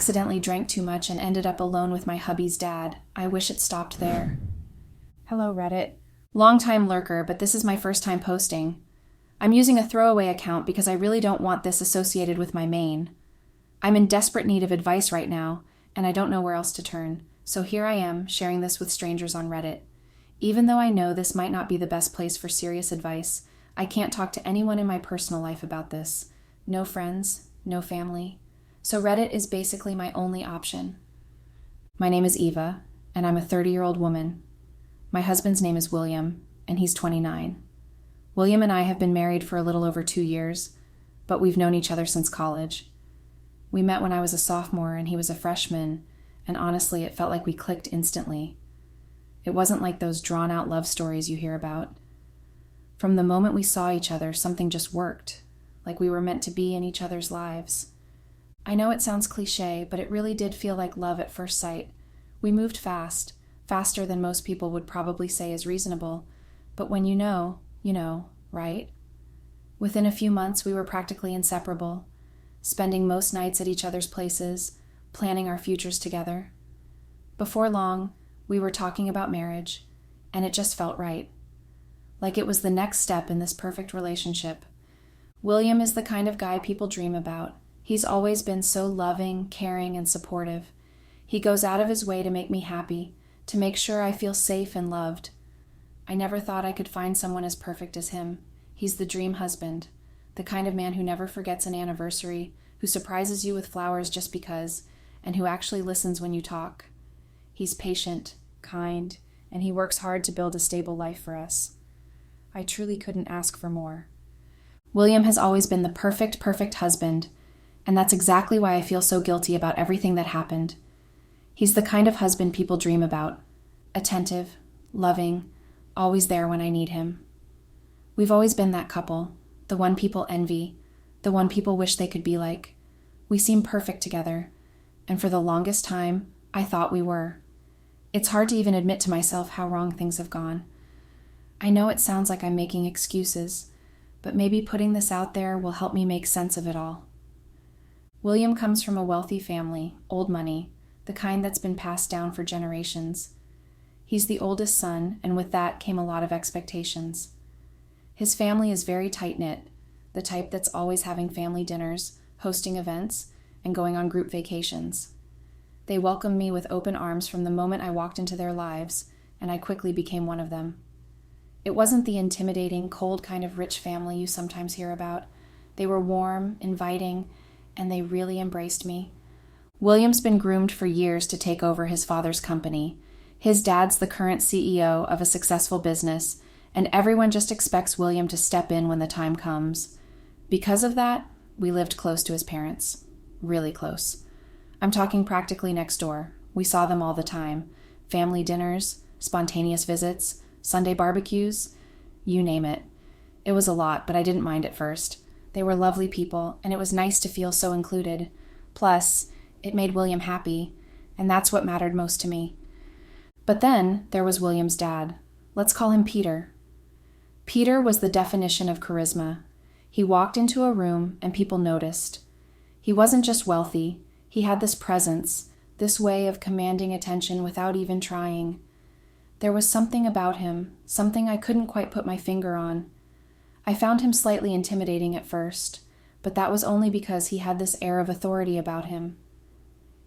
accidentally drank too much and ended up alone with my hubby's dad. I wish it stopped there. Hello, Reddit. Long-time lurker, but this is my first time posting. I'm using a throwaway account because I really don't want this associated with my main. I'm in desperate need of advice right now, and I don't know where else to turn. So here I am, sharing this with strangers on Reddit. Even though I know this might not be the best place for serious advice, I can't talk to anyone in my personal life about this. No friends, no family. So Reddit is basically my only option. My name is Eva, and I'm a 30-year-old woman. My husband's name is William, and he's 29. William and I have been married for a little over 2 years, but we've known each other since college. We met when I was a sophomore and he was a freshman, and honestly, it felt like we clicked instantly. It wasn't like those drawn-out love stories you hear about. From the moment we saw each other, something just worked, like we were meant to be in each other's lives. I know it sounds cliche, but it really did feel like love at first sight. We moved fast, faster than most people would probably say is reasonable, but when you know, right? Within a few months, we were practically inseparable, spending most nights at each other's places, planning our futures together. Before long, we were talking about marriage, and it just felt right. Like it was the next step in this perfect relationship. William is the kind of guy people dream about. He's always been so loving, caring, and supportive. He goes out of his way to make me happy, to make sure I feel safe and loved. I never thought I could find someone as perfect as him. He's the dream husband, the kind of man who never forgets an anniversary, who surprises you with flowers just because, and who actually listens when you talk. He's patient, kind, and he works hard to build a stable life for us. I truly couldn't ask for more. William has always been the perfect husband, and that's exactly why I feel so guilty about everything that happened. He's the kind of husband people dream about. Attentive, loving, always there when I need him. We've always been that couple, the one people envy, the one people wish they could be like. We seem perfect together, and for the longest time, I thought we were. It's hard to even admit to myself how wrong things have gone. I know it sounds like I'm making excuses, but maybe putting this out there will help me make sense of it all. William comes from a wealthy family, old money, the kind that's been passed down for generations. He's the oldest son, and with that came a lot of expectations. His family is very tight-knit, the type that's always having family dinners, hosting events, and going on group vacations. They welcomed me with open arms from the moment I walked into their lives, and I quickly became one of them. It wasn't the intimidating, cold kind of rich family you sometimes hear about. They were warm, inviting, and they really embraced me. William's been groomed for years to take over his father's company. His dad's the current CEO of a successful business, and everyone just expects William to step in when the time comes. Because of that, we lived close to his parents. Really close. I'm talking practically next door. We saw them all the time. Family dinners, spontaneous visits, Sunday barbecues, you name it. It was a lot, but I didn't mind at first. They were lovely people, and it was nice to feel so included. Plus, it made William happy, and that's what mattered most to me. But then there was William's dad. Let's call him Peter. Peter was the definition of charisma. He walked into a room and people noticed. He wasn't just wealthy. He had this presence, this way of commanding attention without even trying. There was something about him, something I couldn't quite put my finger on. I found him slightly intimidating at first, but that was only because he had this air of authority about him.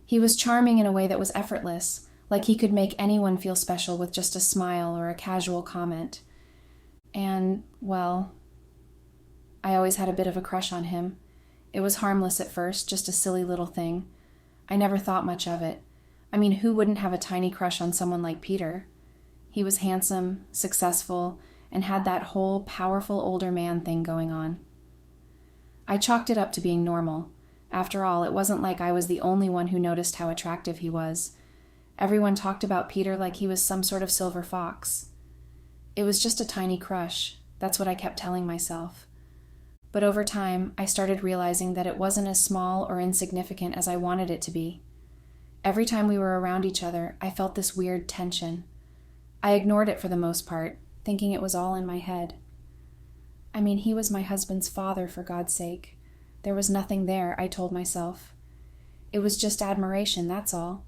He was charming in a way that was effortless, like he could make anyone feel special with just a smile or a casual comment. And, well, I always had a bit of a crush on him. It was harmless at first, just a silly little thing. I never thought much of it. I mean, who wouldn't have a tiny crush on someone like Peter? He was handsome, successful, and had that whole powerful older man thing going on. I chalked it up to being normal. After all, it wasn't like I was the only one who noticed how attractive he was. Everyone talked about Peter like he was some sort of silver fox. It was just a tiny crush. That's what I kept telling myself. But over time, I started realizing that it wasn't as small or insignificant as I wanted it to be. Every time we were around each other, I felt this weird tension. I ignored it for the most part, thinking it was all in my head. I mean, he was my husband's father, for God's sake. There was nothing there, I told myself. It was just admiration, that's all.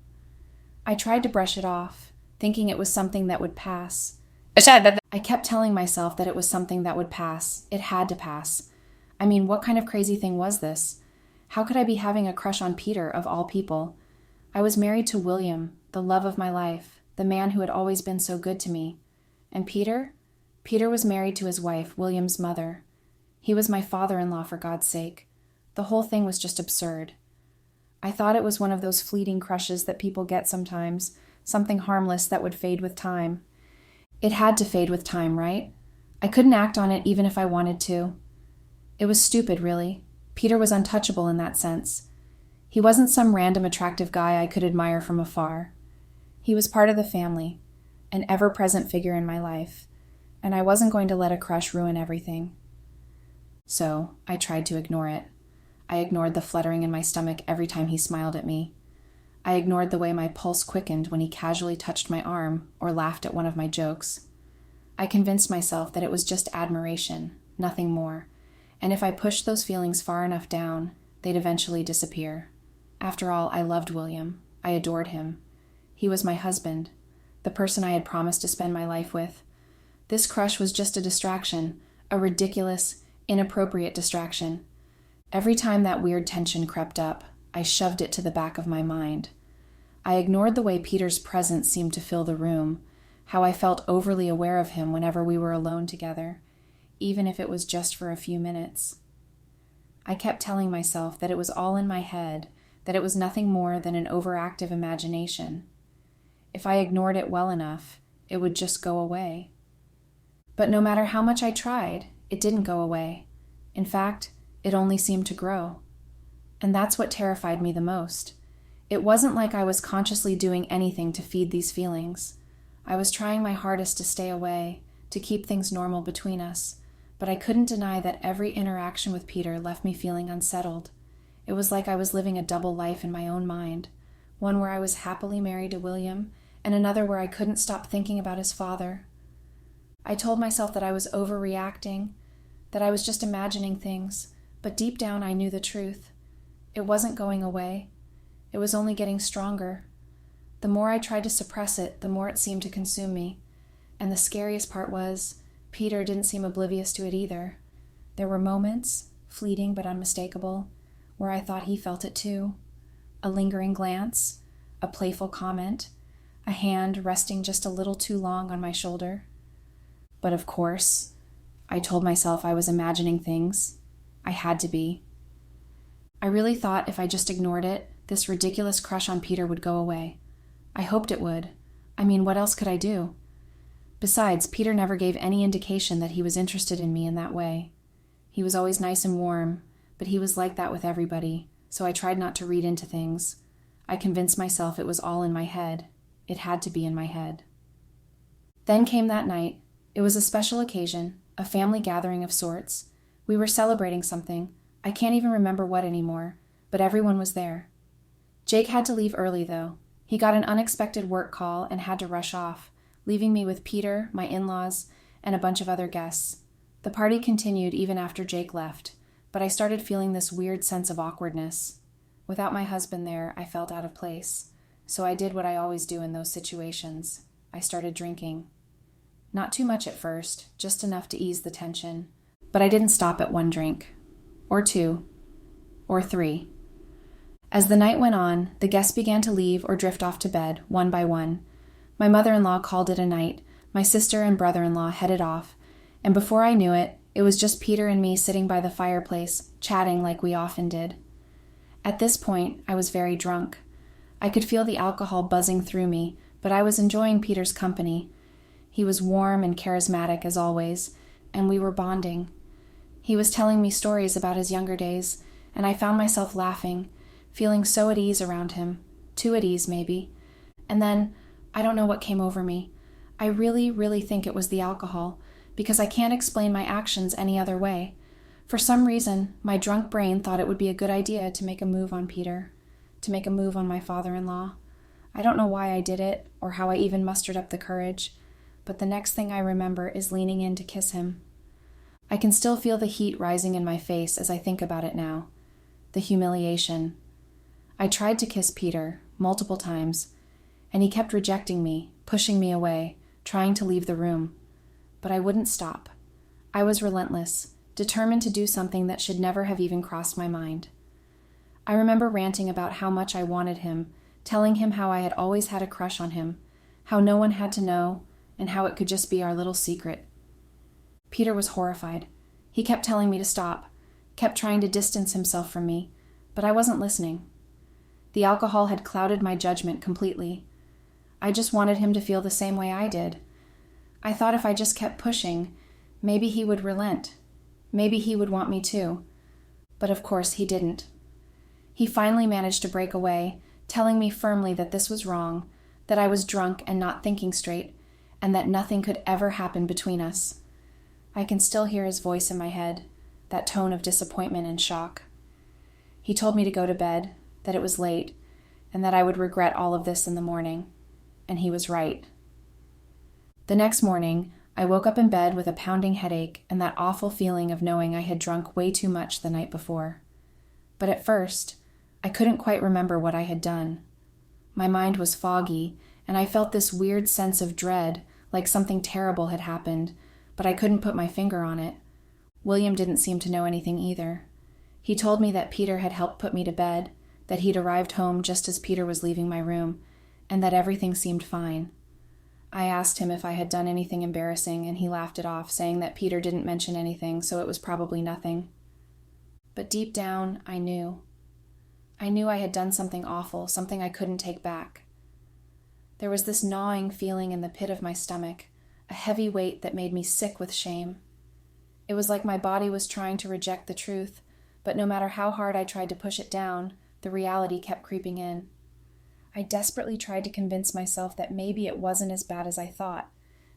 I tried to brush it off, thinking it was something that would pass. I kept telling myself that it was something that would pass. It had to pass. I mean, what kind of crazy thing was this? How could I be having a crush on Peter, of all people? I was married to William, the love of my life, the man who had always been so good to me. And Peter? Peter was married to his wife, William's mother. He was my father-in-law, for God's sake. The whole thing was just absurd. I thought it was one of those fleeting crushes that people get sometimes, something harmless that would fade with time. It had to fade with time, right? I couldn't act on it even if I wanted to. It was stupid, really. Peter was untouchable in that sense. He wasn't some random attractive guy I could admire from afar. He was part of the family, an ever-present figure in my life, and I wasn't going to let a crush ruin everything. So I tried to ignore it. I ignored the fluttering in my stomach every time he smiled at me. I ignored the way my pulse quickened when he casually touched my arm or laughed at one of my jokes. I convinced myself that it was just admiration, nothing more, and if I pushed those feelings far enough down, they'd eventually disappear. After all, I loved William. I adored him. He was my husband, the person I had promised to spend my life with. This crush was just a distraction, a ridiculous, inappropriate distraction. Every time that weird tension crept up, I shoved it to the back of my mind. I ignored the way Peter's presence seemed to fill the room, how I felt overly aware of him whenever we were alone together, even if it was just for a few minutes. I kept telling myself that it was all in my head, that it was nothing more than an overactive imagination. If I ignored it well enough, it would just go away. But no matter how much I tried, it didn't go away. In fact, it only seemed to grow. And that's what terrified me the most. It wasn't like I was consciously doing anything to feed these feelings. I was trying my hardest to stay away, to keep things normal between us, but I couldn't deny that every interaction with Peter left me feeling unsettled. It was like I was living a double life in my own mind, one where I was happily married to William, and another where I couldn't stop thinking about his father. I told myself that I was overreacting, that I was just imagining things, but deep down I knew the truth. It wasn't going away. It was only getting stronger. The more I tried to suppress it, the more it seemed to consume me. And the scariest part was, Peter didn't seem oblivious to it either. There were moments, fleeting but unmistakable, where I thought he felt it too. A lingering glance, a playful comment, a hand resting just a little too long on my shoulder. But of course, I told myself I was imagining things. I had to be. I really thought if I just ignored it, this ridiculous crush on Peter would go away. I hoped it would. I mean, what else could I do? Besides, Peter never gave any indication that he was interested in me in that way. He was always nice and warm, but he was like that with everybody, so I tried not to read into things. I convinced myself it was all in my head. It had to be in my head. Then came that night. It was a special occasion, a family gathering of sorts. We were celebrating something. I can't even remember what anymore, but everyone was there. Jake had to leave early, though. He got an unexpected work call and had to rush off, leaving me with Peter, my in-laws, and a bunch of other guests. The party continued even after Jake left, but I started feeling this weird sense of awkwardness. Without my husband there, I felt out of place, so I did what I always do in those situations. I started drinking. Not too much at first, just enough to ease the tension, but I didn't stop at one drink. Or two. Or three. As the night went on, the guests began to leave or drift off to bed, one by one. My mother-in-law called it a night, my sister and brother-in-law headed off, and before I knew it, it was just Peter and me sitting by the fireplace, chatting like we often did. At this point, I was very drunk. I could feel the alcohol buzzing through me, but I was enjoying Peter's company. He was warm and charismatic as always, and we were bonding. He was telling me stories about his younger days, and I found myself laughing, feeling so at ease around him, too at ease maybe. And then, I don't know what came over me. I really, really think it was the alcohol, because I can't explain my actions any other way. For some reason, my drunk brain thought it would be a good idea to make a move on Peter, to make a move on my father-in-law. I don't know why I did it, or how I even mustered up the courage, but the next thing I remember is leaning in to kiss him. I can still feel the heat rising in my face as I think about it now. The humiliation. I tried to kiss Peter multiple times, and he kept rejecting me, pushing me away, trying to leave the room. But I wouldn't stop. I was relentless, determined to do something that should never have even crossed my mind. I remember ranting about how much I wanted him, telling him how I had always had a crush on him, how no one had to know, and how it could just be our little secret. Peter was horrified. He kept telling me to stop, kept trying to distance himself from me, but I wasn't listening. The alcohol had clouded my judgment completely. I just wanted him to feel the same way I did. I thought if I just kept pushing, maybe he would relent. Maybe he would want me too. But of course he didn't. He finally managed to break away, telling me firmly that this was wrong, that I was drunk and not thinking straight, and that nothing could ever happen between us. I can still hear his voice in my head, that tone of disappointment and shock. He told me to go to bed, that it was late, and that I would regret all of this in the morning. And he was right. The next morning, I woke up in bed with a pounding headache and that awful feeling of knowing I had drunk way too much the night before. But at first, I couldn't quite remember what I had done. My mind was foggy, and I felt this weird sense of dread, like something terrible had happened, but I couldn't put my finger on it. William didn't seem to know anything either. He told me that Peter had helped put me to bed, that he'd arrived home just as Peter was leaving my room, and that everything seemed fine. I asked him if I had done anything embarrassing, and he laughed it off, saying that Peter didn't mention anything, so it was probably nothing. But deep down, I knew. I knew I had done something awful, something I couldn't take back. There was this gnawing feeling in the pit of my stomach, a heavy weight that made me sick with shame. It was like my body was trying to reject the truth, but no matter how hard I tried to push it down, the reality kept creeping in. I desperately tried to convince myself that maybe it wasn't as bad as I thought,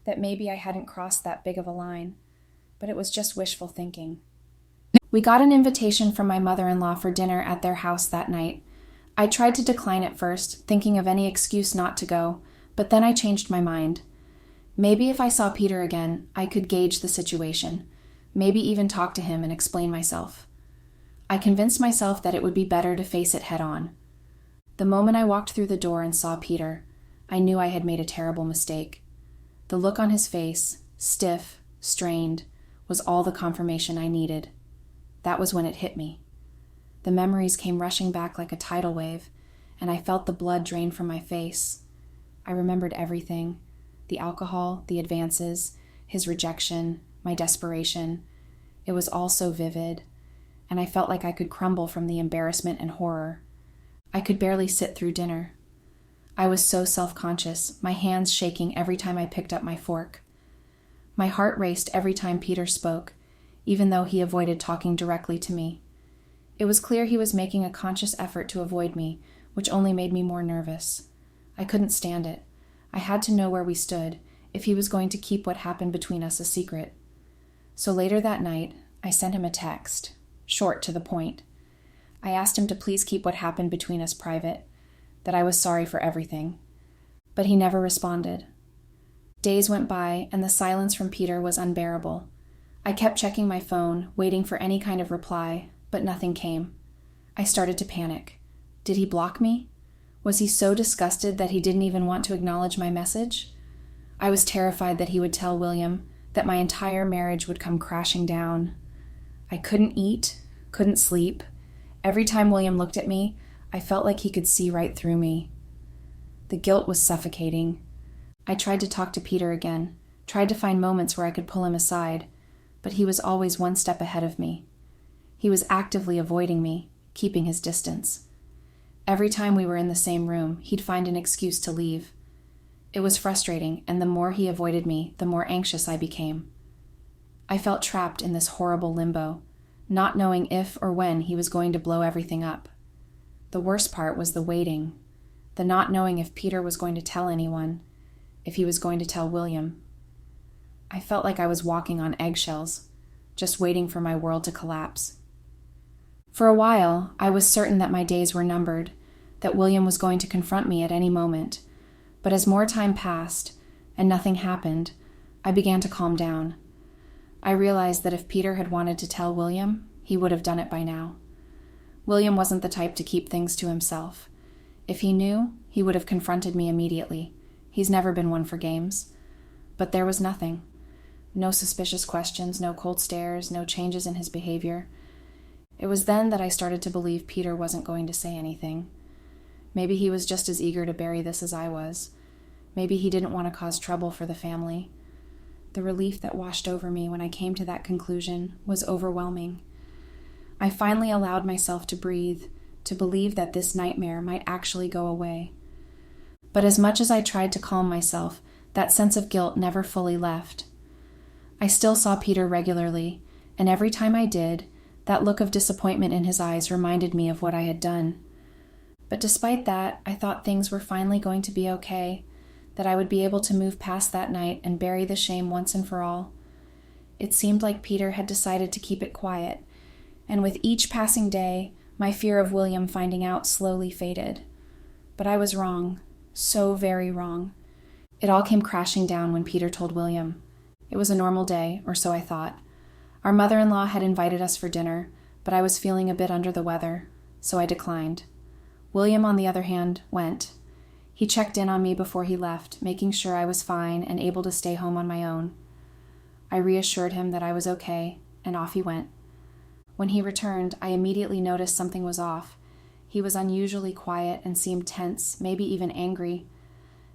that maybe I hadn't crossed that big of a line, but it was just wishful thinking. We got an invitation from my mother-in-law for dinner at their house that night. I tried to decline at first, thinking of any excuse not to go, but then I changed my mind. Maybe if I saw Peter again, I could gauge the situation, maybe even talk to him and explain myself. I convinced myself that it would be better to face it head-on. The moment I walked through the door and saw Peter, I knew I had made a terrible mistake. The look on his face, stiff, strained, was all the confirmation I needed. That was when it hit me. The memories came rushing back like a tidal wave, and I felt the blood drain from my face. I remembered everything: the alcohol, the advances, his rejection, my desperation. It was all so vivid, and I felt like I could crumble from the embarrassment and horror. I could barely sit through dinner. I was so self-conscious, my hands shaking every time I picked up my fork. My heart raced every time Peter spoke, even though he avoided talking directly to me. It was clear he was making a conscious effort to avoid me, which only made me more nervous. I couldn't stand it. I had to know where we stood, if he was going to keep what happened between us a secret. So later that night, I sent him a text, short to the point. I asked him to please keep what happened between us private, that I was sorry for everything. But he never responded. Days went by, and the silence from Peter was unbearable. I kept checking my phone, waiting for any kind of reply, but nothing came. I started to panic. Did he block me? Was he so disgusted that he didn't even want to acknowledge my message? I was terrified that he would tell William, that my entire marriage would come crashing down. I couldn't eat, couldn't sleep. Every time William looked at me, I felt like he could see right through me. The guilt was suffocating. I tried to talk to Peter again, tried to find moments where I could pull him aside, but he was always one step ahead of me. He was actively avoiding me, keeping his distance. Every time we were in the same room, he'd find an excuse to leave. It was frustrating, and the more he avoided me, the more anxious I became. I felt trapped in this horrible limbo, not knowing if or when he was going to blow everything up. The worst part was the waiting, the not knowing if Peter was going to tell anyone, if he was going to tell William. I felt like I was walking on eggshells, just waiting for my world to collapse. For a while, I was certain that my days were numbered, that William was going to confront me at any moment. But as more time passed, and nothing happened, I began to calm down. I realized that if Peter had wanted to tell William, he would have done it by now. William wasn't the type to keep things to himself. If he knew, he would have confronted me immediately. He's never been one for games. But there was nothing. No suspicious questions, no cold stares, no changes in his behavior. It was then that I started to believe Peter wasn't going to say anything. Maybe he was just as eager to bury this as I was. Maybe he didn't want to cause trouble for the family. The relief that washed over me when I came to that conclusion was overwhelming. I finally allowed myself to breathe, to believe that this nightmare might actually go away. But as much as I tried to calm myself, that sense of guilt never fully left. I still saw Peter regularly, and every time I did, that look of disappointment in his eyes reminded me of what I had done. But despite that, I thought things were finally going to be okay, that I would be able to move past that night and bury the shame once and for all. It seemed like Peter had decided to keep it quiet, and with each passing day, my fear of William finding out slowly faded. But I was wrong, so very wrong. It all came crashing down when Peter told William. It was a normal day, or so I thought. Our mother-in-law had invited us for dinner, but I was feeling a bit under the weather, so I declined. William, on the other hand, went. He checked in on me before he left, making sure I was fine and able to stay home on my own. I reassured him that I was okay, and off he went. When he returned, I immediately noticed something was off. He was unusually quiet and seemed tense, maybe even angry.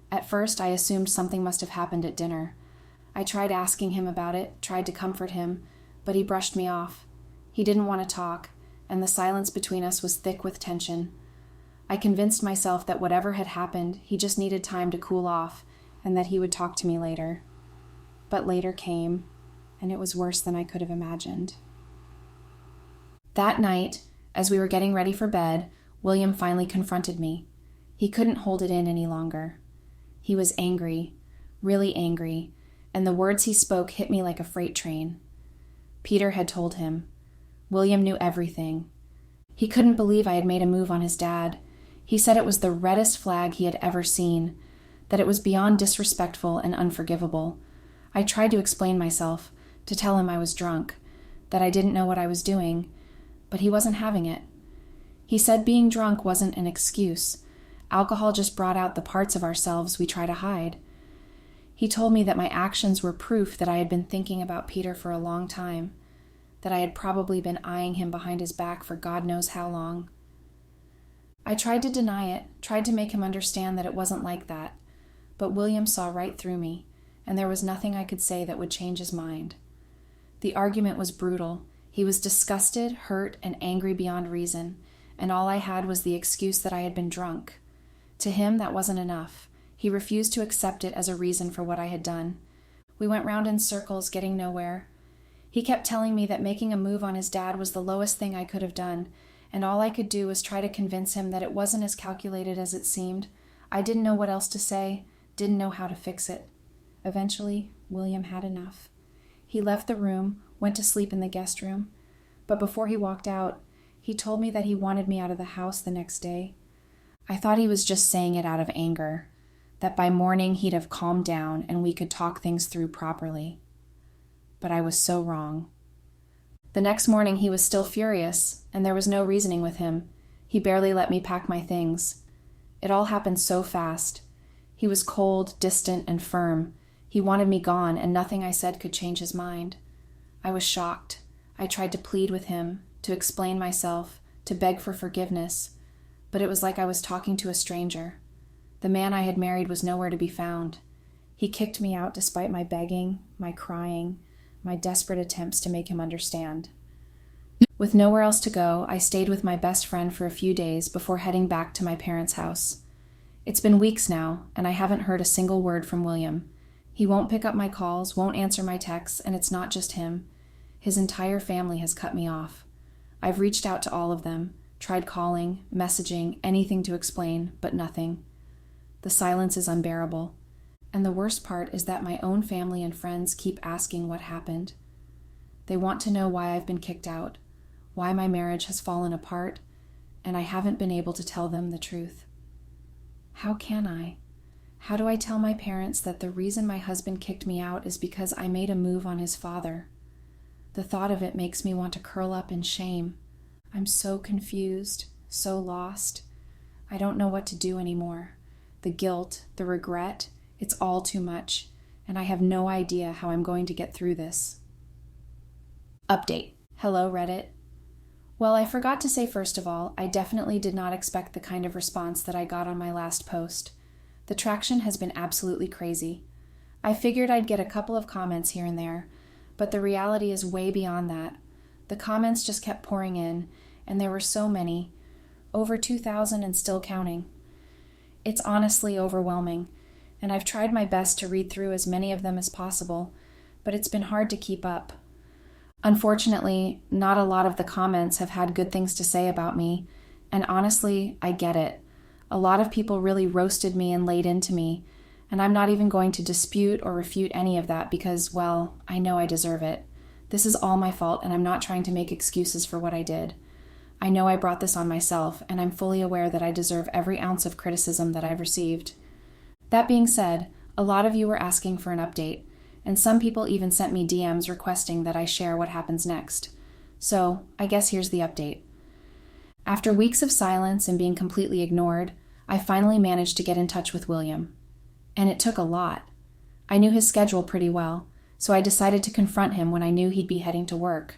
At first, I assumed something must have happened at dinner. I tried asking him about it, tried to comfort him, but he brushed me off. He didn't want to talk, and the silence between us was thick with tension. I convinced myself that whatever had happened, he just needed time to cool off, and that he would talk to me later. But later came, and it was worse than I could have imagined. That night, as we were getting ready for bed, William finally confronted me. He couldn't hold it in any longer. He was angry, really angry, and the words he spoke hit me like a freight train. Peter had told him. William knew everything. He couldn't believe I had made a move on his dad. He said it was the reddest flag he had ever seen, that it was beyond disrespectful and unforgivable. I tried to explain myself, to tell him I was drunk, that I didn't know what I was doing, but he wasn't having it. He said being drunk wasn't an excuse. Alcohol just brought out the parts of ourselves we try to hide. He told me that my actions were proof that I had been thinking about Peter for a long time, that I had probably been eyeing him behind his back for God knows how long. I tried to deny it, tried to make him understand that it wasn't like that, but William saw right through me, and there was nothing I could say that would change his mind. The argument was brutal. He was disgusted, hurt, and angry beyond reason, and all I had was the excuse that I had been drunk. To him, that wasn't enough. He refused to accept it as a reason for what I had done. We went round in circles, getting nowhere. He kept telling me that making a move on his dad was the lowest thing I could have done, and all I could do was try to convince him that it wasn't as calculated as it seemed. I didn't know what else to say, didn't know how to fix it. Eventually, William had enough. He left the room, went to sleep in the guest room, but before he walked out, he told me that he wanted me out of the house the next day. I thought he was just saying it out of anger, that by morning he'd have calmed down and we could talk things through properly. But I was so wrong. The next morning he was still furious, and there was no reasoning with him. He barely let me pack my things. It all happened so fast. He was cold, distant, and firm. He wanted me gone, and nothing I said could change his mind. I was shocked. I tried to plead with him, to explain myself, to beg for forgiveness, but it was like I was talking to a stranger. The man I had married was nowhere to be found. He kicked me out despite my begging, my crying, my desperate attempts to make him understand. With nowhere else to go, I stayed with my best friend for a few days before heading back to my parents' house. It's been weeks now, and I haven't heard a single word from William. He won't pick up my calls, won't answer my texts, and it's not just him. His entire family has cut me off. I've reached out to all of them, tried calling, messaging, anything to explain, but nothing. The silence is unbearable. And the worst part is that my own family and friends keep asking what happened. They want to know why I've been kicked out, why my marriage has fallen apart, and I haven't been able to tell them the truth. How can I? How do I tell my parents that the reason my husband kicked me out is because I made a move on his father? The thought of it makes me want to curl up in shame. I'm so confused, so lost. I don't know what to do anymore. The guilt, the regret, it's all too much, and I have no idea how I'm going to get through this. Update. Hello, Reddit. Well, I forgot to say first of all, I definitely did not expect the kind of response that I got on my last post. The traction has been absolutely crazy. I figured I'd get a couple of comments here and there, but the reality is way beyond that. The comments just kept pouring in, and there were so many, over 2,000 and still counting. It's honestly overwhelming, and I've tried my best to read through as many of them as possible, but it's been hard to keep up. Unfortunately, not a lot of the comments have had good things to say about me, and honestly, I get it. A lot of people really roasted me and laid into me, and I'm not even going to dispute or refute any of that because, well, I know I deserve it. This is all my fault, and I'm not trying to make excuses for what I did. I know I brought this on myself, and I'm fully aware that I deserve every ounce of criticism that I've received. That being said, a lot of you were asking for an update, and some people even sent me DMs requesting that I share what happens next. So, I guess here's the update. After weeks of silence and being completely ignored, I finally managed to get in touch with William. And it took a lot. I knew his schedule pretty well, so I decided to confront him when I knew he'd be heading to work.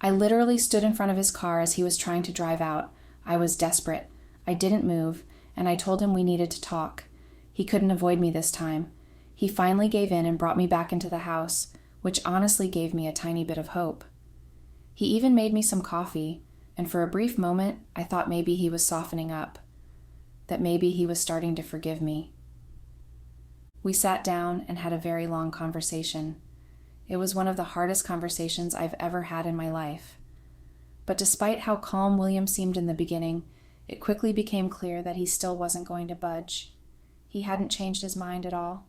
I literally stood in front of his car as he was trying to drive out. I was desperate. I didn't move, and I told him we needed to talk. He couldn't avoid me this time. He finally gave in and brought me back into the house, which honestly gave me a tiny bit of hope. He even made me some coffee, and for a brief moment, I thought maybe he was softening up, that maybe he was starting to forgive me. We sat down and had a very long conversation. It was one of the hardest conversations I've ever had in my life. But despite how calm William seemed in the beginning, it quickly became clear that he still wasn't going to budge. He hadn't changed his mind at all.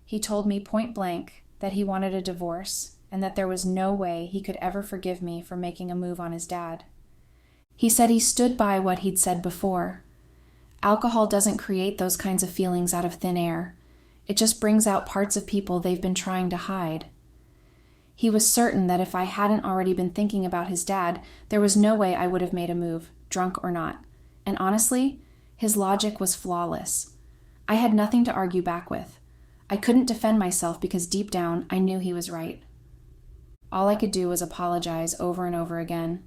He told me point blank that he wanted a divorce and that there was no way he could ever forgive me for making a move on his dad. He said he stood by what he'd said before. Alcohol doesn't create those kinds of feelings out of thin air. It just brings out parts of people they've been trying to hide. He was certain that if I hadn't already been thinking about his dad, there was no way I would have made a move, drunk or not. And honestly, his logic was flawless. I had nothing to argue back with. I couldn't defend myself because deep down, I knew he was right. All I could do was apologize over and over again,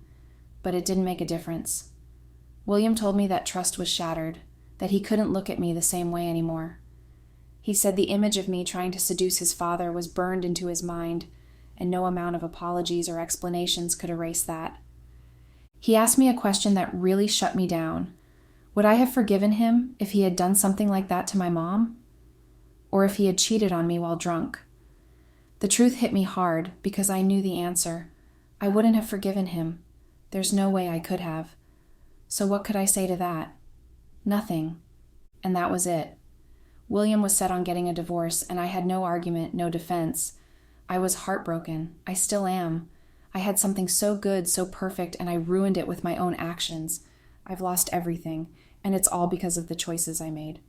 but it didn't make a difference. William told me that trust was shattered, that he couldn't look at me the same way anymore. He said the image of me trying to seduce his father was burned into his mind, and no amount of apologies or explanations could erase that. He asked me a question that really shut me down. Would I have forgiven him if he had done something like that to my mom? Or if he had cheated on me while drunk? The truth hit me hard because I knew the answer. I wouldn't have forgiven him. There's no way I could have. So what could I say to that? Nothing. And that was it. William was set on getting a divorce, and I had no argument, no defense. I was heartbroken. I still am. I had something so good, so perfect, and I ruined it with my own actions. I've lost everything, and it's all because of the choices I made.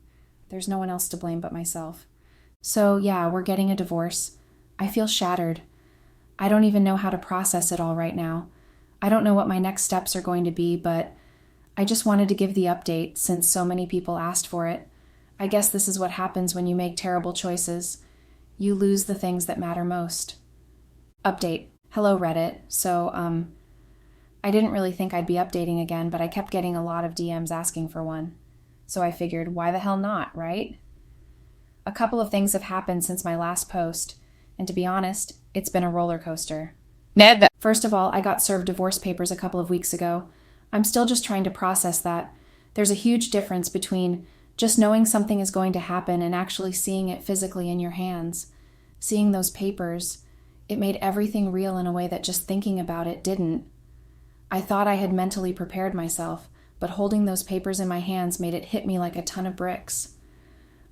There's no one else to blame but myself. So, yeah, we're getting a divorce. I feel shattered. I don't even know how to process it all right now. I don't know what my next steps are going to be, but I just wanted to give the update since so many people asked for it. I guess this is what happens when you make terrible choices. You lose the things that matter most. Update. Hello, Reddit. So, I didn't really think I'd be updating again, but I kept getting a lot of DMs asking for one. So I figured, why the hell not, right? A couple of things have happened since my last post, and to be honest, it's been a roller coaster. Ned. First of all, I got served divorce papers a couple of weeks ago. I'm still just trying to process that. There's a huge difference between just knowing something is going to happen and actually seeing it physically in your hands. Seeing those papers, it made everything real in a way that just thinking about it didn't. I thought I had mentally prepared myself, but holding those papers in my hands made it hit me like a ton of bricks.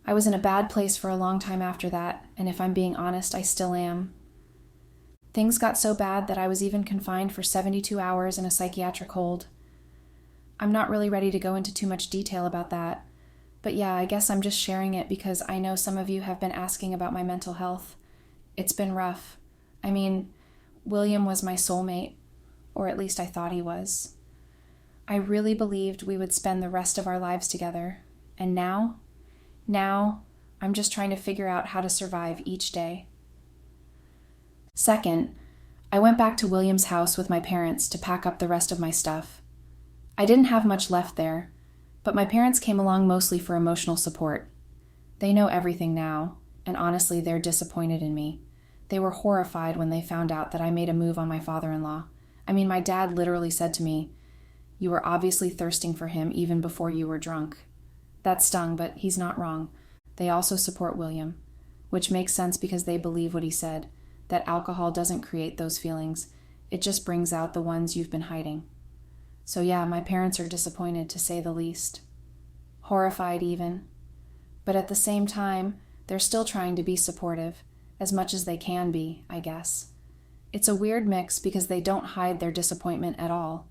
I was in a bad place for a long time after that, and if I'm being honest, I still am. Things got so bad that I was even confined for 72 hours in a psychiatric hold. I'm not really ready to go into too much detail about that, but yeah, I guess I'm just sharing it because I know some of you have been asking about my mental health. It's been rough. I mean, William was my soulmate. or at least I thought he was. I really believed we would spend the rest of our lives together, and now I'm just trying to figure out how to survive each day. Second, I went back to William's house with my parents to pack up the rest of my stuff. I didn't have much left there, but my parents came along mostly for emotional support. They know everything now, and honestly, they're disappointed in me. They were horrified when they found out that I made a move on my father-in-law. I mean, my dad literally said to me, "You were obviously thirsting for him even before you were drunk." That stung, but he's not wrong. They also support William, which makes sense because they believe what he said, that alcohol doesn't create those feelings. It just brings out the ones you've been hiding. So yeah, my parents are disappointed, to say the least. Horrified even. But at the same time, they're still trying to be supportive, as much as they can be, I guess. It's a weird mix because they don't hide their disappointment at all.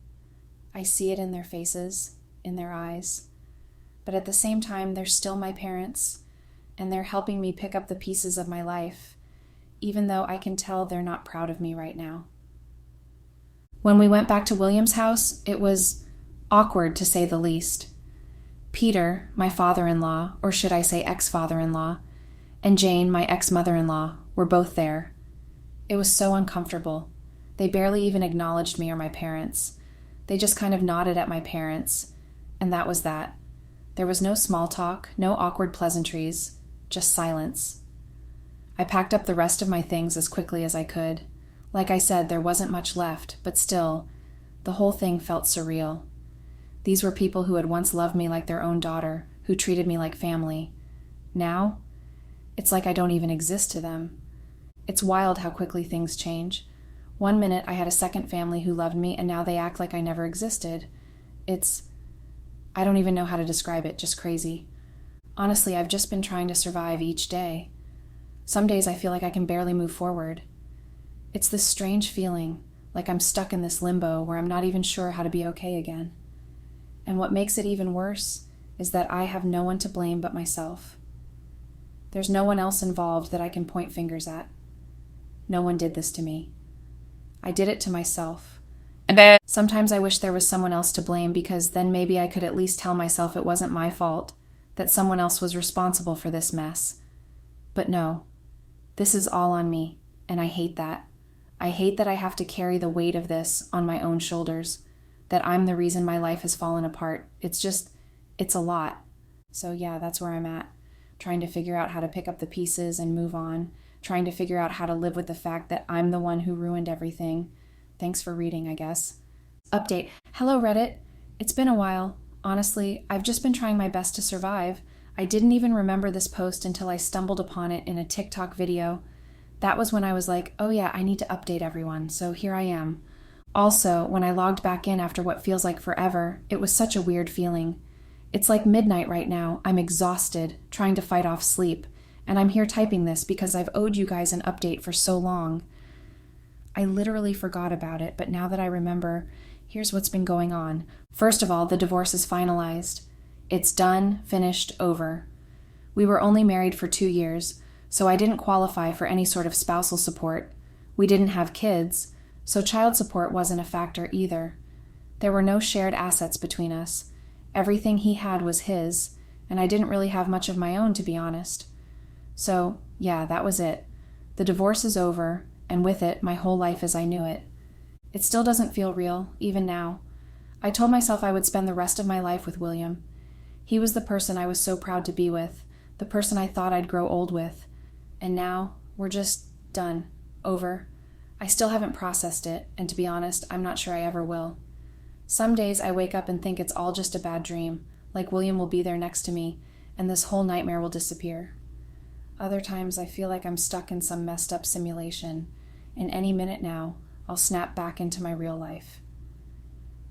I see it in their faces, in their eyes. But at the same time, they're still my parents, and they're helping me pick up the pieces of my life, even though I can tell they're not proud of me right now. When we went back to William's house, it was awkward, to say the least. Peter, my father-in-law, or should I say ex-father-in-law, and Jane, my ex-mother-in-law, were both there. It was so uncomfortable. They barely even acknowledged me or my parents. They just kind of nodded at my parents, and that was that. There was no small talk, no awkward pleasantries, just silence. I packed up the rest of my things as quickly as I could. Like I said, there wasn't much left, but still, the whole thing felt surreal. These were people who had once loved me like their own daughter, who treated me like family. Now, it's like I don't even exist to them. It's wild how quickly things change. One minute I had a second family who loved me, and now they act like I never existed. I don't even know how to describe it, just crazy. Honestly, I've just been trying to survive each day. Some days I feel like I can barely move forward. It's this strange feeling, like I'm stuck in this limbo where I'm not even sure how to be okay again. And what makes it even worse is that I have no one to blame but myself. There's no one else involved that I can point fingers at. No one did this to me. I did it to myself. And sometimes I wish there was someone else to blame, because then maybe I could at least tell myself it wasn't my fault, that someone else was responsible for this mess. But no, this is all on me, and I hate that. I hate that I have to carry the weight of this on my own shoulders, that I'm the reason my life has fallen apart. It's a lot. So yeah, that's where I'm at, trying to figure out how to pick up the pieces and move on, trying to figure out how to live with the fact that I'm the one who ruined everything. Thanks for reading, I guess. Update. Hello, Reddit. It's been a while. Honestly, I've just been trying my best to survive. I didn't even remember this post until I stumbled upon it in a TikTok video. That was when I was like, oh yeah, I need to update everyone, so here I am. Also, when I logged back in after what feels like forever, it was such a weird feeling. It's like midnight right now. I'm exhausted, trying to fight off sleep, and I'm here typing this because I've owed you guys an update for so long. I literally forgot about it, but now that I remember, here's what's been going on. First of all, the divorce is finalized. It's done, finished, over. We were only married for 2 years, so I didn't qualify for any sort of spousal support. We didn't have kids, so child support wasn't a factor either. There were no shared assets between us. Everything he had was his, and I didn't really have much of my own, to be honest. So, yeah, that was it. The divorce is over, and with it, my whole life as I knew it. It still doesn't feel real, even now. I told myself I would spend the rest of my life with William. He was the person I was so proud to be with, the person I thought I'd grow old with. And now, we're just done. Over. I still haven't processed it, and to be honest, I'm not sure I ever will. Some days I wake up and think it's all just a bad dream, like William will be there next to me, and this whole nightmare will disappear. Other times I feel like I'm stuck in some messed up simulation, and any minute now, I'll snap back into my real life.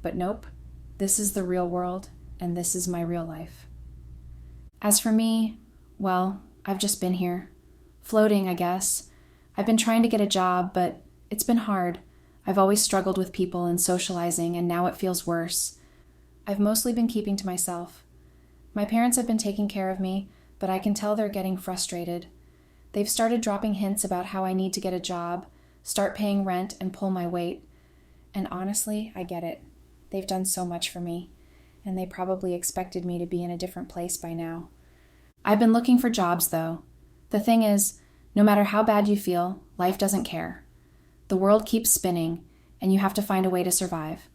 But nope, this is the real world, and this is my real life. As for me, well, I've just been here. Floating, I guess. I've been trying to get a job, but it's been hard. I've always struggled with people and socializing, and now it feels worse. I've mostly been keeping to myself. My parents have been taking care of me, but I can tell they're getting frustrated. They've started dropping hints about how I need to get a job, start paying rent, and pull my weight. And honestly, I get it. They've done so much for me, and they probably expected me to be in a different place by now. I've been looking for jobs, though. The thing is, no matter how bad you feel, life doesn't care. The world keeps spinning, and you have to find a way to survive.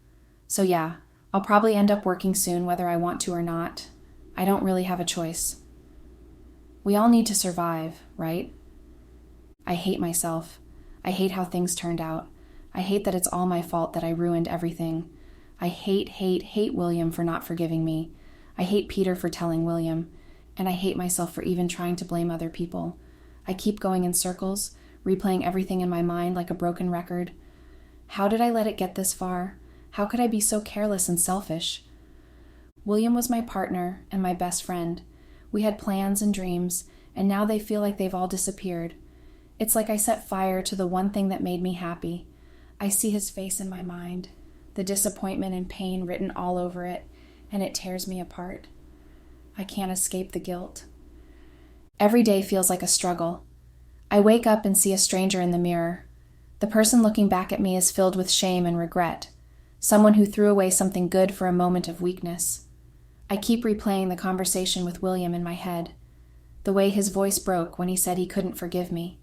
So yeah, I'll probably end up working soon whether I want to or not. I don't really have a choice. We all need to survive, right? I hate myself. I hate how things turned out. I hate that it's all my fault that I ruined everything. I hate William for not forgiving me. I hate Peter for telling William. And I hate myself for even trying to blame other people. I keep going in circles, replaying everything in my mind like a broken record. How did I let it get this far? How could I be so careless and selfish? William was my partner and my best friend. We had plans and dreams, and now they feel like they've all disappeared. It's like I set fire to the one thing that made me happy. I see his face in my mind, the disappointment and pain written all over it, and it tears me apart. I can't escape the guilt. Every day feels like a struggle. I wake up and see a stranger in the mirror. The person looking back at me is filled with shame and regret, someone who threw away something good for a moment of weakness. I keep replaying the conversation with William in my head, the way his voice broke when he said he couldn't forgive me.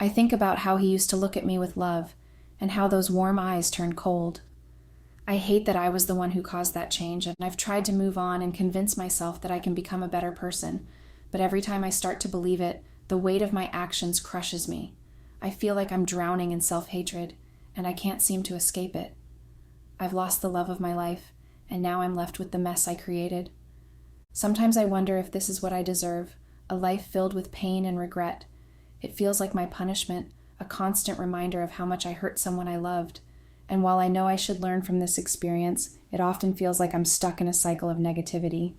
I think about how he used to look at me with love, and how those warm eyes turned cold. I hate that I was the one who caused that change, and I've tried to move on and convince myself that I can become a better person, but every time I start to believe it, the weight of my actions crushes me. I feel like I'm drowning in self-hatred, and I can't seem to escape it. I've lost the love of my life, and now I'm left with the mess I created. Sometimes I wonder if this is what I deserve, a life filled with pain and regret. It feels like my punishment, a constant reminder of how much I hurt someone I loved. And while I know I should learn from this experience, it often feels like I'm stuck in a cycle of negativity.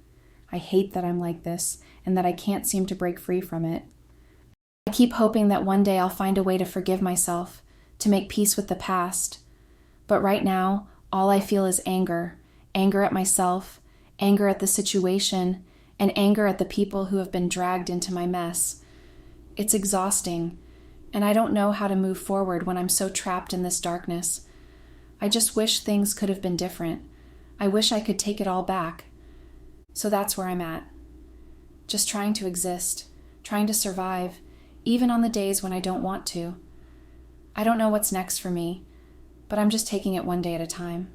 I hate that I'm like this, and that I can't seem to break free from it. I keep hoping that one day I'll find a way to forgive myself, to make peace with the past. But right now, all I feel is anger. Anger at myself, anger at the situation, and anger at the people who have been dragged into my mess. It's exhausting, and I don't know how to move forward when I'm so trapped in this darkness. I just wish things could have been different. I wish I could take it all back. So that's where I'm at. Just trying to exist, trying to survive, even on the days when I don't want to. I don't know what's next for me, but I'm just taking it one day at a time.